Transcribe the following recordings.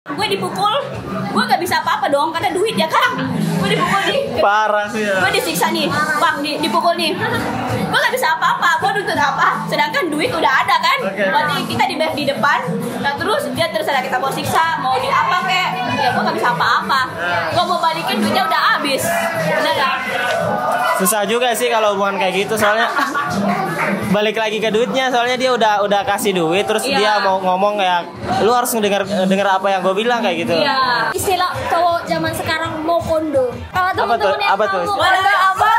Gue dipukul, gue gak bisa apa-apa dong karena duit ya kan. Gue dipukul nih. Parah sih ya. Gue disiksa nih, bang dipukul nih. Gue gak bisa apa-apa, gue nuntut apa? Sedangkan duit udah ada kan. Berarti kita di depan. Nah terus dia terserah kita mau siksa, mau di apa kek. Ya gue gak bisa apa-apa. Gue mau balikin duitnya udah habis. Bener gak? Susah juga sih kalau hubungan kayak gitu soalnya. Balik lagi ke duitnya soalnya dia udah kasih duit terus dia mau ngomong ya lu harus denger apa yang gue bilang kayak gitu. Iya. Istilah cowok zaman sekarang mau kondo. Kalau teman-teman yang Apa tahu tuh? mau kondo apa?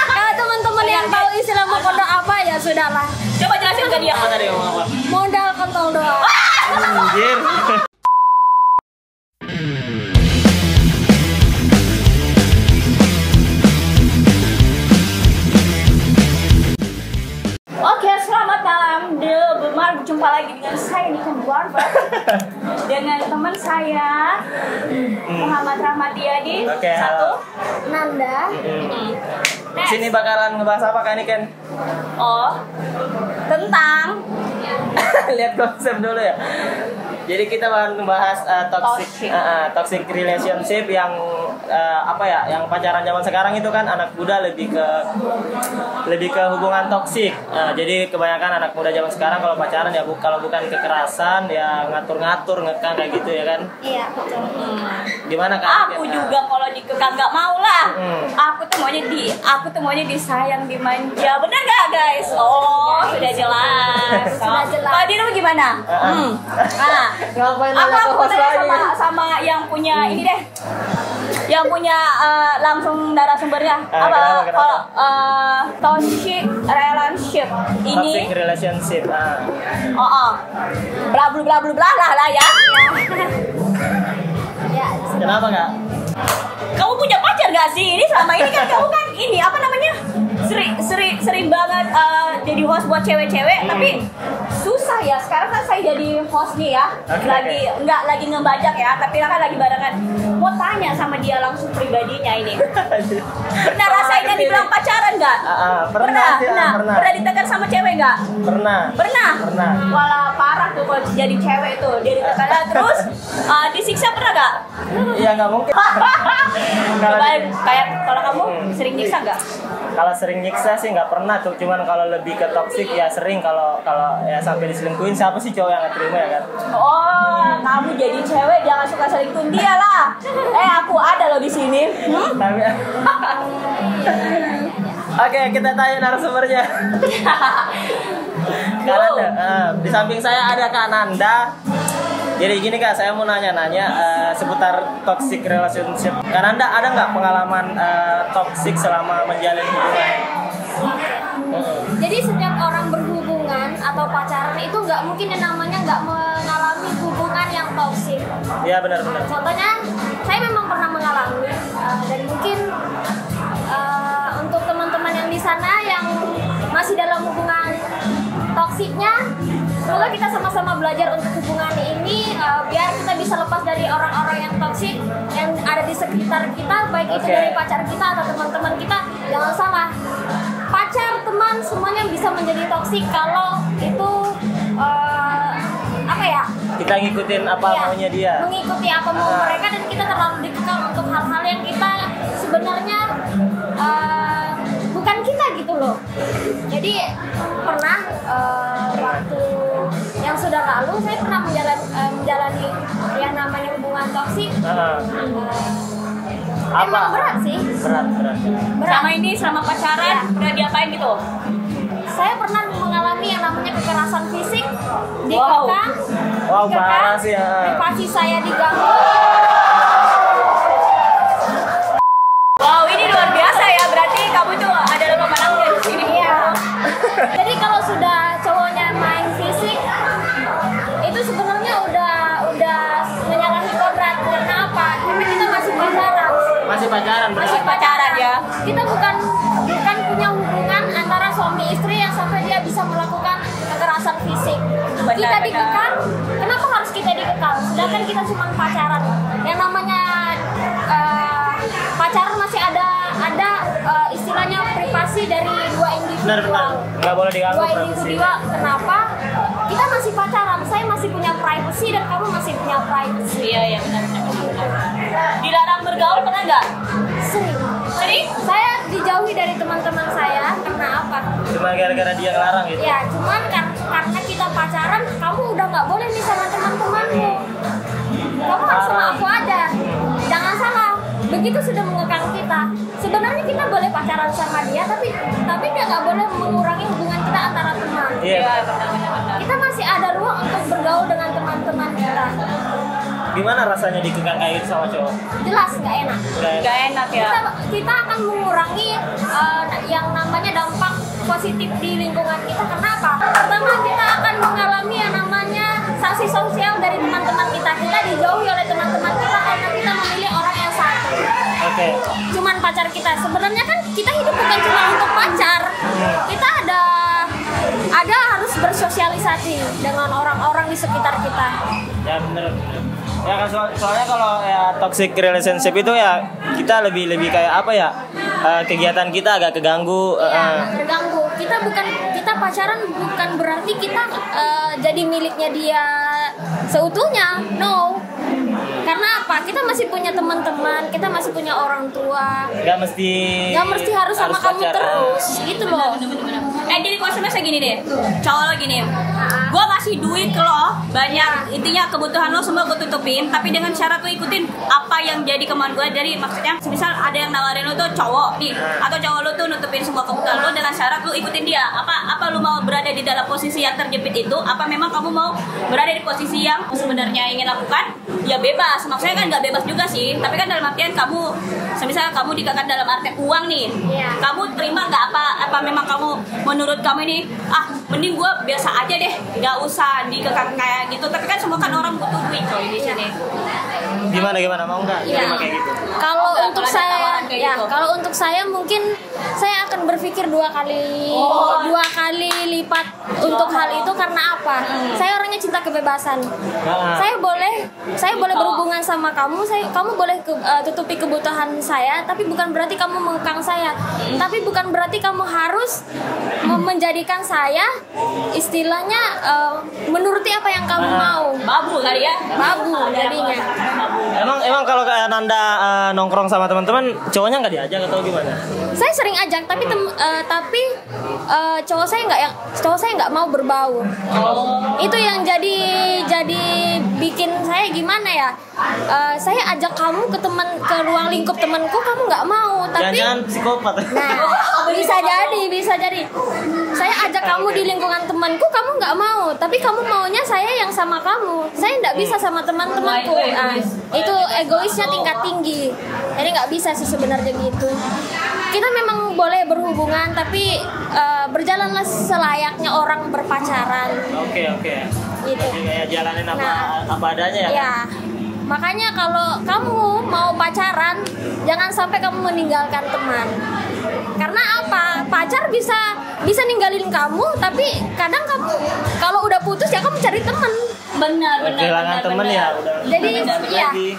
Kalau teman-teman yang tahu istilah mau kondo apa ya sudahlah. Coba jelasin ke dia. Apa tadi ngomong apa? Modal kontol doang. Anjir. Oke, selamat malam. Berjumpa lagi dengan saya Niken Barber dengan teman saya Muhammad Rahmatiadi. Oke, satu. Nanda. Next. Sini bakalan ngebahas apa kan ini Ken? Oh, tentang Lihat konsep dulu ya. Jadi kita bakal ngebahas toxic relationship yang apa ya, yang pacaran zaman sekarang itu kan anak muda lebih ke hubungan toksik. Jadi kebanyakan anak muda zaman sekarang kalau pacaran ya kalau bukan kekerasan ya ngatur-ngatur ngekang kayak gitu ya kan. Iya, betul. Gimana kan? aku juga kalau dikekang nggak mau lah. Aku tuh maunya disayang, dimanja. Bener gak guys? Oh, sudah jelas. Sudah jelas. Kalau diri lu gimana? Ngapain Aku nanya ke host tanya lagi? sama yang punya ini deh. Yang punya langsung narasumbernya apa? Kenapa? Kalau toxic relationship ini Toxic relationship. bla bla bla bla lah ya. Ya, Kenapa nggak? Kamu punya pacar gak sih? Ini selama ini kan kamu kan ini apa namanya? Sering banget jadi host buat cewek-cewek, tapi susah ya. Sekarang kan saya jadi host nih ya. Nggak lagi ngebajak ya, tapi kan lagi barengan. Mau tanya sama dia langsung pribadinya ini. Pernah rasainnya dibilang pacaran nggak? Pernah ditekan sama cewek nggak? Pernah. Walah parah tuh kalau jadi cewek tuh, dia ditekan terus disiksa pernah nggak? Iya nggak mungkin. Kayak kalau kamu sering nyiksa nggak? Kalau sering nyiksa sih nggak pernah tuh, cuman kalau lebih ke toksik ya sering. Kalau ya sampai diselingkuhin, siapa sih cowok yang nggak terima ya kan? Oh, kamu jadi cewek jangan suka selingkuhin dia lah. Aku ada loh di sini. Tapi Oke, kita tanya narasumbernya. Kananda. Di samping saya ada Kananda. Jadi gini Kak, saya mau nanya-nanya seputar toxic relationship. Kananda ada nggak pengalaman toxic selama menjalin hubungan? Jadi setiap orang berhubungan atau pacaran itu nggak mungkin yang namanya nggak mengalami hubungan yang toksik. Iya benar. Contohnya, saya memang pernah mengalami dan mungkin untuk teman-teman yang di sana yang masih dalam hubungan toksiknya, semoga kita sama-sama belajar untuk hubungan ini biar kita bisa lepas dari orang-orang yang toksik yang ada di sekitar kita, baik itu dari pacar kita atau teman-teman kita. Jangan salah, pacar, teman, semuanya bisa menjadi toksik kalau itu apa ya? Kita ngikutin apa maunya dia. Mengikuti apa mau mereka, dan kita terlalu dikekang untuk hal-hal yang kita sebenarnya bukan kita gitu loh. Jadi pernah waktu yang sudah lalu saya pernah menjalani yang namanya hubungan toksik. Emang berat sih. Berat. Selama pacaran udah diapain gitu? Saya pernah mengalami yang namanya kekerasan fisik, dikekang. Wow, parah sih ya. Privasi saya diganggu. Wow, ini luar biasa ya. Berarti kamu tuh adalah pemenangnya di sini. Iya. Jadi kalau sudah cowoknya main fisik, itu sebenarnya udah menyalahi kodrat. Karena apa? Karena kita masih pacaran. Masih pacaran ya. Kita bukan punya hubungan antara suami istri yang sampai dia bisa melakukan kekerasan fisik. Kita dikekang, kenapa harus kita dikekang? Sedangkan kita cuma pacaran. Yang namanya pacaran masih ada istilahnya privasi dari dua individual. Nggak boleh diganggu Dua privasi. individual. Kenapa? Kita kita masih pacaran, saya masih punya privacy dan kamu masih punya privacy. Iya benar. Dilarang bergaul pernah nggak? Sering. Saya dijauhi dari teman-teman saya karena apa? Cuma gara-gara dia ngelarang gitu. Ya, cuman karena kita pacaran, kamu udah nggak boleh nih sama teman-temanmu. Kamu harus sama aku aja. Jangan salah. Begitu sudah mengekang kita. Sebenarnya kita boleh pacaran sama dia, tapi dia nggak boleh mengurangi hubungan kita antara teman. Iya. Benar. Kita masih ada ruang untuk bergaul dengan teman-teman kita. Gimana rasanya dikekang kayak gitu sama cowok? Jelas nggak enak. Gak enak ya. Kita akan mengurangi yang namanya dampak positif di lingkungan kita. Kenapa? Pertama, kita akan mengalami yang namanya sanksi sosial dari teman-teman kita. Kita dijauhi oleh teman-teman kita karena kita memilih orang yang satu. Oke. Cuman pacar kita. Sebenarnya kan kita hidup bukan cuma untuk pacar. Kita ada harus bersosialisasi dengan orang-orang di sekitar kita. Ya bener. Ya kan soalnya kalau ya toxic relationship itu ya kita lebih kayak apa ya, kegiatan kita agak keganggu. Iya, terganggu. Kita pacaran bukan berarti kita jadi miliknya dia seutuhnya. No. Karena apa? Kita masih punya teman-teman, kita masih punya orang tua. Gak mesti harus sama kamu pacaran. terus. Gitu loh. Bener. Jadi konsepnya saya gini deh, cowok lo gini, gue kasih duit ke lo banyak, intinya kebutuhan lo semua gue tutupin, tapi dengan syarat lo ikutin apa yang jadi kemauan gue. Jadi maksudnya misal ada yang nawarin lo tuh cowok nih, atau cowok lo tuh nutupin semua kebutuhan lo dengan syarat lo ikutin dia. Apa lo mau berada di dalam posisi yang terjepit itu, apa memang kamu mau berada di posisi yang sebenarnya ingin lakukan, ya bebas. Maksudnya kan nggak bebas juga sih, tapi kan dalam artian kamu, misalnya kamu dikekang dalam arti uang nih, kamu terima nggak apa memang kamu menurut kamu ini mending gue biasa aja deh, nggak usah dikekang kayak gitu. Tapi kan semua kan orang butuh duit coy di sini. Gimana mau nggak terima kayak gitu? Kalau Nggak, untuk kalau ada saya tawaran kayak gitu. kalau untuk saya mungkin saya akan berpikir dua kali lipat untuk hal itu. Karena apa? Saya orangnya cinta kebebasan. Saya boleh berhubungan sama kamu, kamu boleh tutupi kebutuhan saya, tapi bukan berarti kamu mengekang saya. Tapi bukan berarti kamu harus menjadikan saya istilahnya menuruti apa yang kamu mau. Babu kali ya. Babu jadinya. Emang kalau kayak Nanda nongkrong sama teman-teman, cowoknya nggak diajak atau gimana? Saya sering ajak, tapi cowok saya nggak mau berbau. Itu yang jadi bikin saya gimana ya? Saya ajak kamu ke ruang lingkup temanku, kamu nggak mau. Tapi Jangan psikopat. nah, bisa jadi. Saya ajak kamu di lingkungan temanku, kamu nggak mau. Tapi kamu maunya saya yang sama kamu. Saya nggak bisa sama teman-temanku. Itu egoisnya tingkat tinggi. Jadi nggak bisa sih sebenarnya gitu. Kita memang boleh berhubungan, tapi berjalanlah selayaknya orang berpacaran. Oke. Gitu. Jadi kayak jalanin apa adanya ya. Ya. Makanya kalau kamu mau pacaran, jangan sampai kamu meninggalkan teman. Karena apa? Pacar bisa ninggalin kamu, tapi kadang kamu kalau udah putus ya kamu cari teman. Benar. Kehilangan temen ya udah.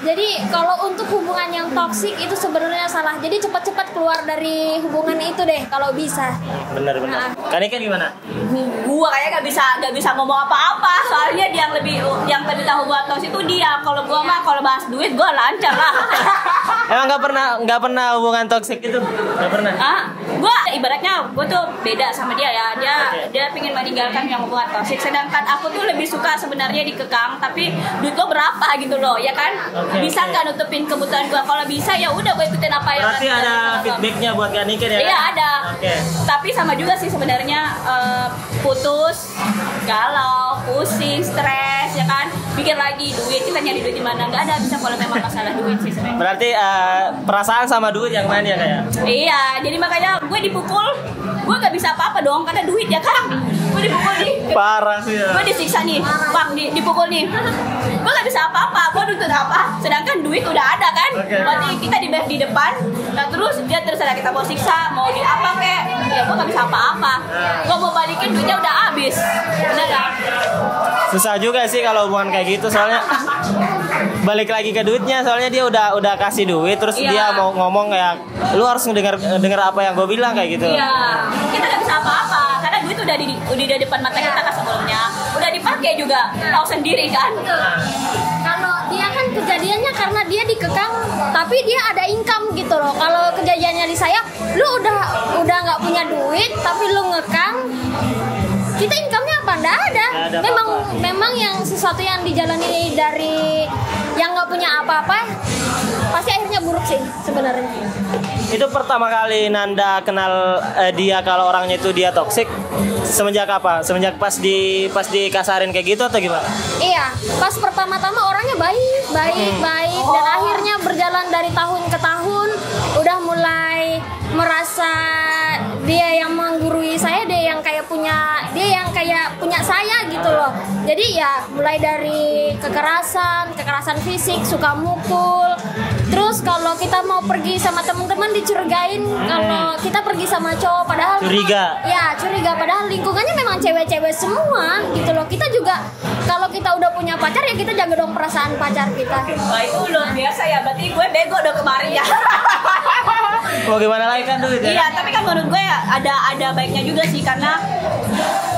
Jadi kalau untuk hubungan yang toksik itu sebenarnya salah. Jadi cepat-cepat keluar dari hubungan itu deh kalau bisa. Bener. Kan gimana? Gua kayak nggak bisa ngomong apa-apa, soalnya yang lebih tahu gua toksik itu dia. Kalau gua mah kalau bahas duit gua lancar lah. Emang nggak pernah hubungan toksik itu? Nggak pernah. Gua ibaratnya gua tuh beda sama dia ya. Dia pengen meninggalkan yang hubungan toksik, sedangkan aku tuh lebih suka sebenarnya dikekang, tapi duit lo berapa gitu loh, ya kan? Bisa nggak nutupin kebutuhan gua? Kalau bisa ya udah gua ikutin apa yang. Berarti ada feedbacknya buat Ganikin ya? Iya kan? ada. Oke. Tapi sama juga sih sebenarnya, putus, galau, pusing, stres, ya kan? Pikir lagi duit, kita nyari duit di mana? Nggak ada bisa kalau memang masalah duit sih sebenarnya. Berarti perasaan sama duit yang main ya kayak? Iya, jadi makanya gue dipukul, gue gak bisa apa-apa dong karena duit ya kan. Gue dipukul nih. Parah sih ya. Gue disiksa nih, bang dipukul nih. Gue gak bisa apa-apa, gue nuntut apa? Sedangkan duit udah ada kan. Berarti kita di depan, nah terus dia terserah kita mau siksa, mau di apa kek. Ya gue gak bisa apa-apa. Gue mau balikin duitnya udah habis. Bener gak? Susah juga sih kalau hubungan kayak gitu, soalnya balik lagi ke duitnya, soalnya dia udah kasih duit terus dia mau ngomong kayak lu harus denger apa yang gue bilang kayak gitu. Iya, kita gak bisa apa-apa karena duit udah di depan mata kita kan sebelumnya, udah dipakai dipakai juga. Tahu sendiri kan. Betul. Kalau dia kan kejadiannya karena dia dikekang, tapi dia ada income gitu loh. Kalau kejadiannya di saya, lu udah nggak punya duit, tapi lu ngekang, kita income-nya apa? Nggak ada. Memang yang sesuatu yang dijalani dari yang nggak punya apa-apa, pasti akhirnya buruk sih sebenarnya. Itu pertama kali Nanda kenal dia kalau orangnya itu dia toksik semenjak apa? Semenjak pas dikasarin kayak gitu atau gimana? Iya, pas pertama-tama orangnya baik dan akhirnya berjalan dari tahun ke tahun udah mulai merasa dia yang menggurui saya, dia yang kayak punya saya gitu loh. Jadi ya mulai dari kekerasan fisik, suka mukul. Terus kalau kita mau pergi sama teman-teman dicurigain kalau kita pergi sama cowok, padahal Curiga padahal lingkungannya memang cewek-cewek semua gitu loh. Kita juga kalau kita udah punya pacar ya kita jaga dong perasaan pacar kita. Wah itu luar biasa ya, berarti gue bego dong kemarin ya. Mau gimana lagi kan duit ya? Iya, tapi kan menurut gue ada baiknya juga sih karena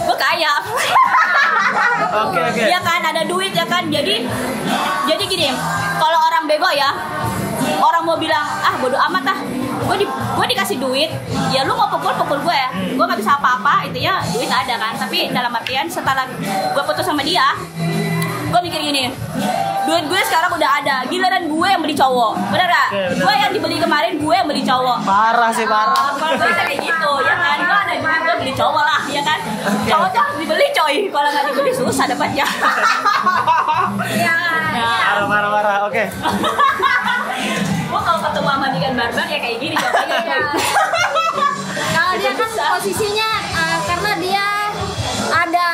gue kaya. Oke. Iya kan, ada duit ya kan. Jadi gini, kalau orang bego ya, orang mau bilang bodo amat gue dikasih duit, ya lu mau pukul gue ya, gue nggak bisa apa-apa, intinya duit ada kan. Tapi dalam artian setelah gue putus sama dia, gue mikir gini, duit gue sekarang udah ada, giliran gue yang beli cowok, bener gak? Gue yang dibeli kemarin, gue yang beli cowok. Parah sih. Kalau gue kayak gitu, ya kan? Gue ada duit, gue beli cowok lah, ya kan? Cowok tuh harus dibeli coy, kalau nggak dibeli susah dapatnya. Ya. Parah. Oke. Gue kalau ketemu sama Niken Barbar ya kayak gini contohnya. Kalau dia kan posisinya karena dia ada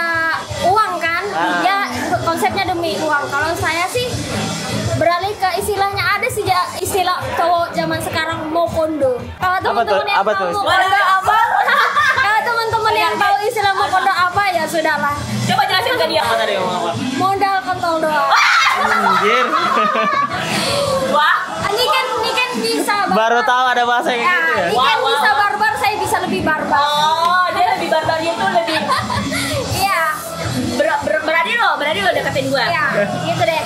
uang kan, dia konsepnya demi uang. Kalau saya sih beralih ke istilahnya, ada sih istilah cowok zaman sekarang mau kondo. Kalau teman-teman yang Apa tahu tuh? mau kondo apa? Kalau teman-teman yang tahu istilah mau kondo apa ya sudahlah. Coba jelasin ke dia. Apa tadi ngomong apa? Modal kontol doang. Anjir. Wah, Ini kan bisa Baru tahu ada bahasa kayak gitu ya? Ini kan bisa barbar, saya bisa lebih barbar. oh dia lebih barbarnya tuh lebih Iya. berani lo deketin gue. Iya, gitu deh.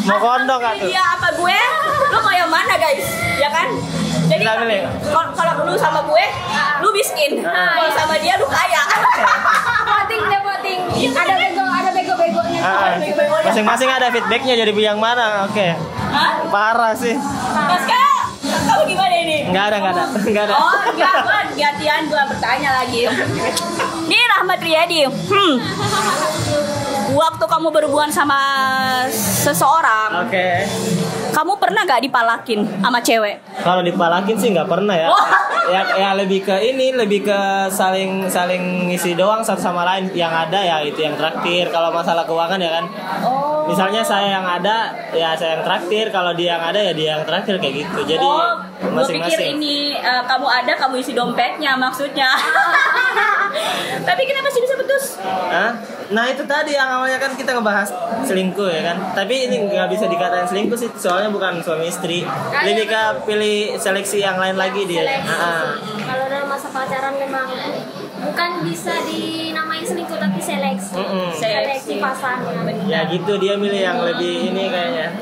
Mau kondo gak tuh? Dia apa gue? Lu mau yang mana guys? Ya kan? Jadi Kita pilih. kalau lu sama gue, lu miskin. Kalau sama dia lu kaya. Voting. Ada bego-begonya. Masing-masing ada feedbacknya jadi yang mana? Oke. Hah? Parah sih. Mas Kak, kamu gimana ini? Nggak ada. Oh enggak, gue gantian gue bertanya lagi. Nih Rahmat Riyadi, waktu kamu berhubungan sama seseorang, Oke. kamu pernah gak dipalakin sama cewek? Kalau dipalakin sih nggak pernah ya. Ya lebih ke saling ngisi doang satu sama lain. Yang ada ya itu yang traktir. Kalau masalah keuangan ya kan. Oh. Misalnya saya yang ada ya saya yang traktir. Kalau dia yang ada ya dia yang traktir kayak gitu. Jadi gue pikir masing-masing. ini kamu ada, kamu isi dompetnya maksudnya. Tapi kenapa sih bisa putus? Hah? Nah itu tadi yang awalnya kan kita ngebahas selingkuh ya kan. Tapi ini nggak bisa dikatain selingkuh sih. Soalnya bukan suami istri. Lebih ke pilih seleksi yang lain lagi dia. Kalau dalam masa pacaran memang bukan bisa dinamai selingkuh tapi seleksi. Seleksi pasangan. Ya gitu dia milih yang lebih ini kayaknya.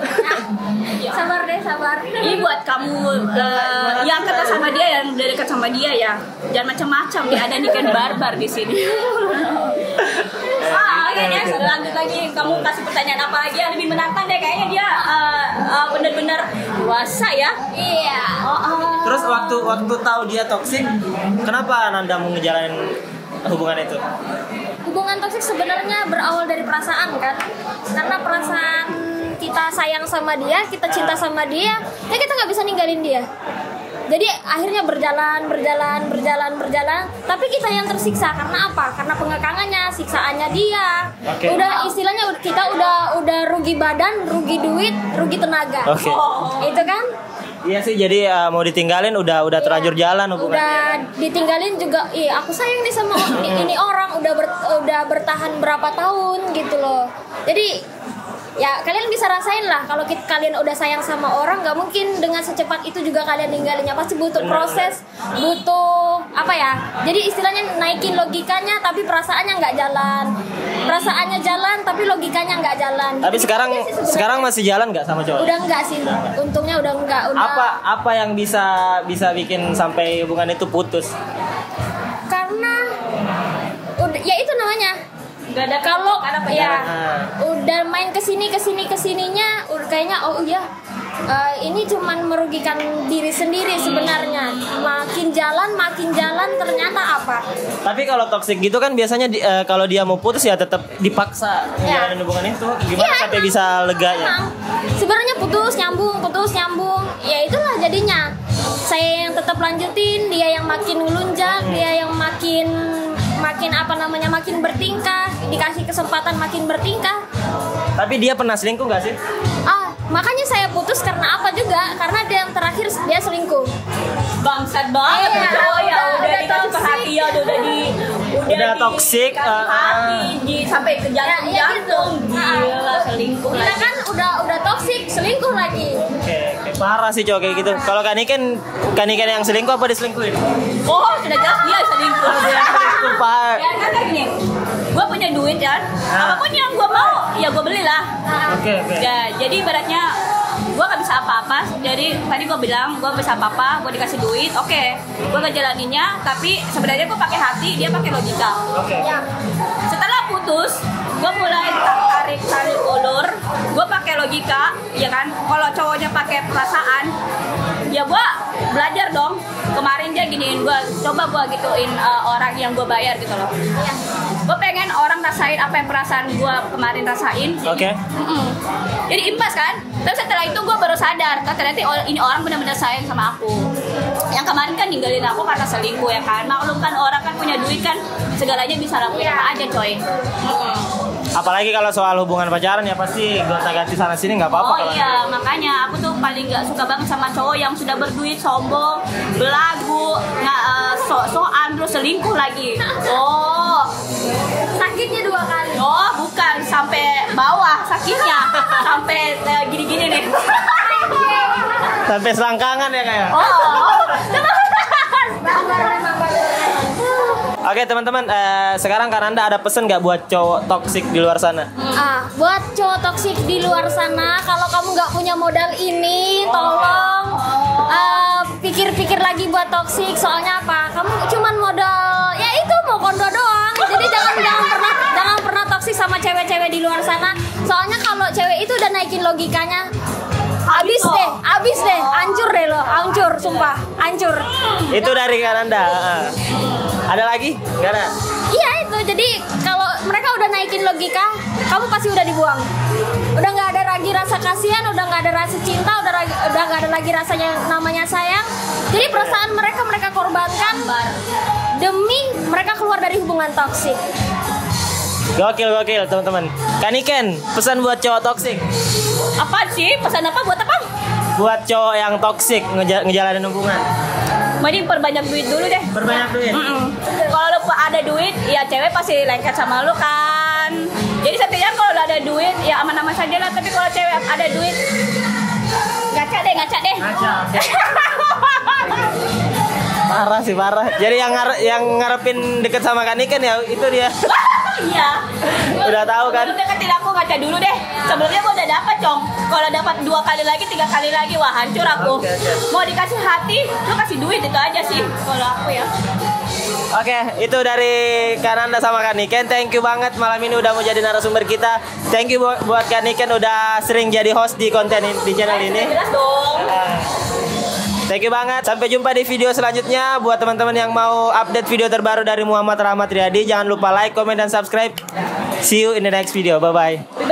Sabar. Ini buat kamu yang kata sama dia, yang udah dekat sama dia ya. Jangan macam-macam ya, ada Niken Barbar di sini. Oke, next, lanjut lagi. Kamu kasih pertanyaan apa lagi yang lebih menantang deh? Kayaknya dia benar-benar dewasa ya. Iya. Terus waktu tahu dia toksik, kenapa Nanda mau ngejalanin hubungan itu? Hubungan toksik sebenarnya berawal dari perasaan kan. Karena perasaan kita sayang sama dia, kita cinta sama dia, ya kita nggak bisa ninggalin dia. Jadi akhirnya berjalan, tapi kita yang tersiksa karena apa? Karena pengekangannya, siksaannya dia. Oke. Udah istilahnya kita udah rugi badan, rugi duit, rugi tenaga. Oke. Itu kan? Iya sih, jadi mau ditinggalin udah terlanjur jalan hubungannya. Udah ditinggalin juga, aku sayang nih sama ini orang, udah bertahan berapa tahun gitu loh. Jadi ya kalian bisa rasain lah kalau kalian udah sayang sama orang, nggak mungkin dengan secepat itu juga kalian ninggalinnya, pasti butuh proses, butuh apa ya? Jadi istilahnya naikin logikanya tapi perasaannya nggak jalan. Perasaannya jalan tapi logikanya nggak jalan. Tapi Gitu sekarang aja sih sebenarnya. sekarang masih jalan nggak sama cowok? Udah enggak sih. Untungnya udah enggak. Apa yang bisa bikin sampai hubungan itu putus? Karena udah ya itu namanya. Gak ada Kalau apa ya udah main kesininya kayaknya oh iya ini cuman merugikan diri sendiri sebenarnya. Makin jalan ternyata apa? Tapi kalau toksik gitu kan biasanya kalau dia mau putus ya tetap dipaksa menjalani hubungan itu. Gimana Iya, sampai bisa leganya? Emang sebenarnya putus nyambung. Ya itulah jadinya. Saya yang tetap lanjutin, dia yang makin ngelunjak, dia yang makin makin bertingkah, dikasih kesempatan makin bertingkah. Tapi dia pernah selingkuh nggak sih? Makanya saya putus karena apa juga? Karena dia yang terakhir dia selingkuh. Bangsat banget Iya, cowok ya udah udah dikasih toxic. perhatian Udah toxic, dikasih hati, sampai ke jantung gila selingkuh Kita lagi. kan udah toksik, selingkuh lagi. Oke, parah sih cowok kayak gitu. Kalau Kaniken yang selingkuh apa diselingkuhin? Oh sudah jelas dia selingkuh. Sumpah. Ya kan kayak gini, gue punya duit kan, apapun yang gue mau ya gue belilah. Oke. Ya, jadi ibaratnya gue gak bisa apa-apa. Jadi tadi gue bilang gue bisa apa-apa, gue dikasih duit, oke, gue ngejalaninnya. Tapi sebenarnya gue pakai hati, dia pakai logika. Oke. Ya. Setelah putus, gue mulai tarik ulur, gue pakai logika, ya kan. Kalau cowoknya pakai perasaan, ya gue belajar dong. Kemarin dia giniin gue, coba gue gituin orang yang gue bayar gitu loh. Gue pengen orang rasain apa yang perasaan gue kemarin rasain. Oke. Jadi imbas kan. Tapi setelah itu gue baru sadar, ternyata ini orang benar-benar sayang sama aku. Yang kemarin kan ninggalin aku karena selingkuh ya kan. Maklum kan orang kan punya duit kan, segalanya bisa lakuin apa aja coy. Apalagi kalau soal hubungan pacaran ya pasti gonta-ganti sana sini nggak apa-apa. Oh kalau iya, makanya aku tuh paling gak suka banget sama cowok yang sudah berduit, sombong, belagu, sok-sokan, terus selingkuh lagi. Oh, Sakitnya 2 kali. oh bukan, sampai bawah sakitnya, sampai gini-gini nih. Sampai selangkangan ya kayak. Oh, Oke teman-teman, sekarang kan Anda ada pesan nggak buat cowok toksik di luar sana? Buat cowok toksik di luar sana, kalau kamu nggak punya modal ini, tolong pikir-pikir lagi buat toksik. Soalnya apa? Kamu cuman modal, ya itu mau kondo doang. Jadi jangan pernah toksik sama cewek-cewek di luar sana. Soalnya kalau cewek itu udah naikin logikanya, habis deh, hancur deh lo, hancur, sumpah, hancur. Itu dari kan Anda. Ada lagi? Nggak ada? Iya itu, jadi kalau mereka udah naikin logika, kamu pasti udah dibuang. Udah nggak ada lagi rasa kasihan, udah nggak ada rasa cinta, udah nggak ada lagi rasanya namanya sayang. Jadi perasaan mereka korbankan demi mereka keluar dari hubungan toksik. Gokil teman-teman. Kaniken, pesan buat cowok toksik. apa sih? Pesan apa buat apa? Buat cowok yang toksik ngejalanin hubungan. Mending perbanyak duit dulu deh. Perbanyak duit. Kalau lu ada duit, ya cewek pasti lengket sama lu kan. Jadi setidaknya kalau lu ada duit, ya aman-aman saja lah. Tapi kalau cewek ada duit, ngaca deh. Ngaca. Parah. Jadi yang ngarepin deket sama Kaniken ya itu dia. Iya. Udah tahu kan? Lu deketin aku ngaca dulu deh. Sebelumnya gua udah dapat, Cong. Kalau dapat 2 kali lagi, 3 kali lagi, wah hancur aku. Oke. Mau dikasih hati, lu kasih duit itu aja sih. Kalau aku ya. Oke, itu dari Kananda sama Kaniken. Thank you banget malam ini udah mau jadi narasumber kita. Thank you buat Kaniken udah sering jadi host di konten di channel ini. Jelas dong. Thank you banget. Sampai jumpa di video selanjutnya. Buat teman-teman yang mau update video terbaru dari Muhammad Rahmat Riyadi, jangan lupa like, comment, dan subscribe. See you in the next video. Bye-bye.